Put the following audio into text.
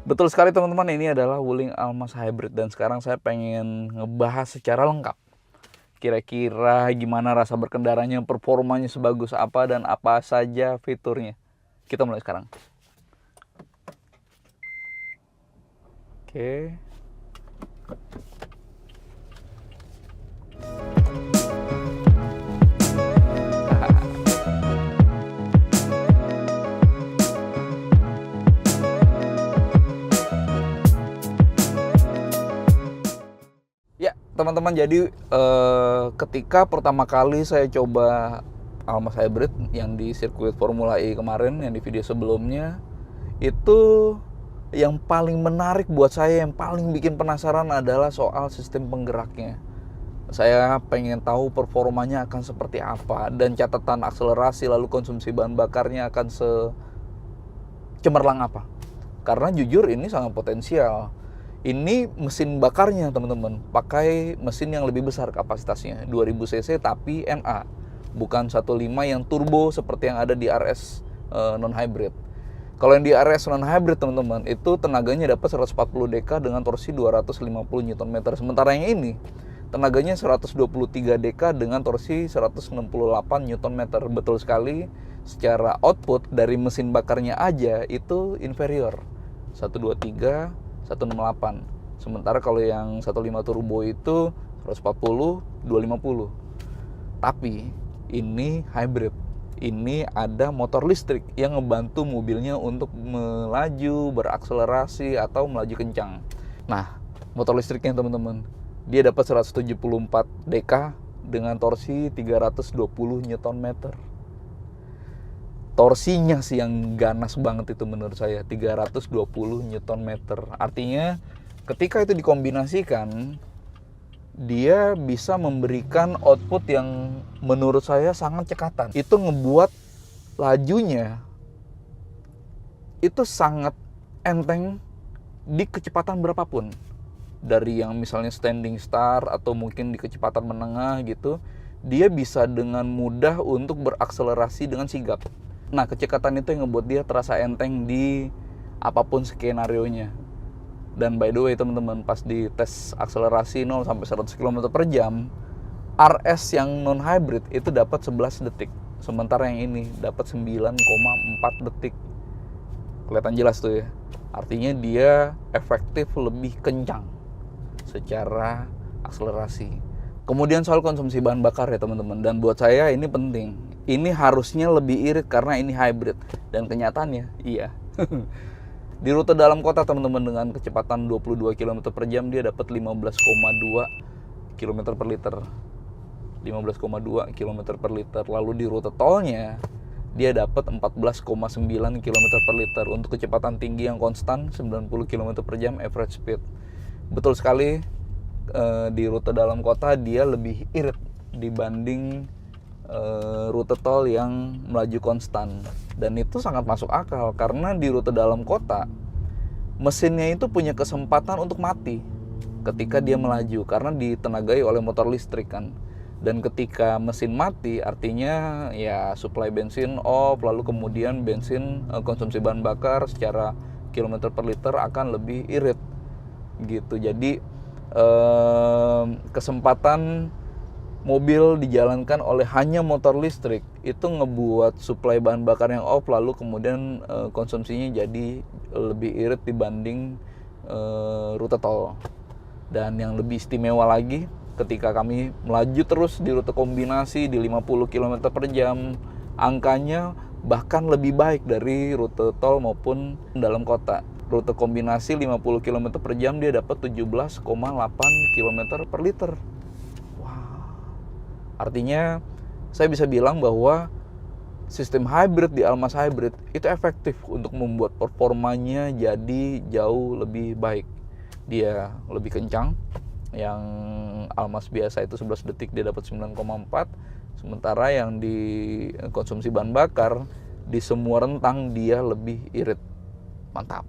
Betul sekali teman-teman, ini adalah Wuling Almas Hybrid dan sekarang saya pengen ngebahas secara lengkap. Kira-kira gimana rasa berkendaranya, performanya sebagus apa dan apa saja fiturnya. Kita mulai sekarang. Oke. Ya, teman-teman, jadi ketika pertama kali saya coba Almas Hybrid yang di sirkuit Formula E kemarin, yang di video sebelumnya, itu yang paling menarik buat saya, yang paling bikin penasaran adalah soal sistem penggeraknya. Saya pengen tahu performanya akan seperti apa, dan catatan akselerasi lalu konsumsi bahan bakarnya akan secemerlang apa. Karena jujur ini sangat potensial. Ini mesin bakarnya teman-teman, pakai mesin yang lebih besar kapasitasnya, 2000 cc tapi NA, bukan 1.5 yang turbo seperti yang ada di RS non hybrid. Kalau yang di RS non hybrid teman-teman, itu tenaganya dapat 140 dk dengan torsi 250 Nm. Sementara yang ini tenaganya 123 dk dengan torsi 168 Nm. Betul sekali, secara output dari mesin bakarnya aja itu inferior, 123 168. Sementara kalau yang 1.5 turbo itu 140 250. Tapi ini hybrid. Ini ada motor listrik yang ngebantu mobilnya untuk melaju, berakselerasi atau melaju kencang. Nah, motor listriknya teman-teman, dia dapat 174 dk dengan torsi 320 Nm. Torsinya sih yang ganas banget itu menurut saya, 320 Nm. Artinya ketika itu dikombinasikan, dia bisa memberikan output yang menurut saya sangat cekatan. Itu ngebuat lajunya itu sangat enteng di kecepatan berapapun. Dari yang misalnya standing start atau mungkin di kecepatan menengah gitu, dia bisa dengan mudah untuk berakselerasi dengan sigap. Nah, kecepatan itu yang ngebuat dia terasa enteng di apapun skenario-nya. Dan by the way teman-teman, pas di tes akselerasi 0 sampai 100 km per jam, RS yang non hybrid itu dapat 11 detik. Sementara yang ini dapat 9,4 detik. Kelihatan jelas tuh ya. Artinya dia efektif lebih kencang secara akselerasi. Kemudian soal konsumsi bahan bakar ya teman-teman, dan buat saya ini penting. Ini harusnya lebih irit karena ini hybrid, dan kenyataannya iya. Di rute dalam kota teman-teman dengan kecepatan 22 km per jam dia dapat 15,2 km per liter. 15,2 km per liter. Lalu di rute tolnya dia dapat 14,9 km per liter untuk kecepatan tinggi yang konstan 90 km per jam average speed. Betul sekali, di rute dalam kota dia lebih irit dibanding rute tol yang melaju konstan. Dan itu sangat masuk akal karena di rute dalam kota mesinnya itu punya kesempatan untuk mati ketika dia melaju karena ditenagai oleh motor listrik kan. Dan ketika mesin mati artinya ya supply bensin off, lalu kemudian bensin konsumsi bahan bakar secara kilometer per liter akan lebih irit gitu. Jadi kesempatan mobil dijalankan oleh hanya motor listrik itu ngebuat suplai bahan bakar yang off, lalu kemudian konsumsinya jadi lebih irit dibanding rute tol. Dan yang lebih istimewa lagi, ketika kami melaju terus di rute kombinasi di 50 km per jam, angkanya bahkan lebih baik dari rute tol maupun dalam kota. Rute kombinasi 50 km per jam dia dapat 17,8 km per liter. Artinya saya bisa bilang bahwa sistem hybrid di Almas Hybrid itu efektif untuk membuat performanya jadi jauh lebih baik. Dia lebih kencang, yang Almas biasa itu 11 detik dia dapat 9,4. Sementara yang di konsumsi bahan bakar di semua rentang dia lebih irit. Mantap.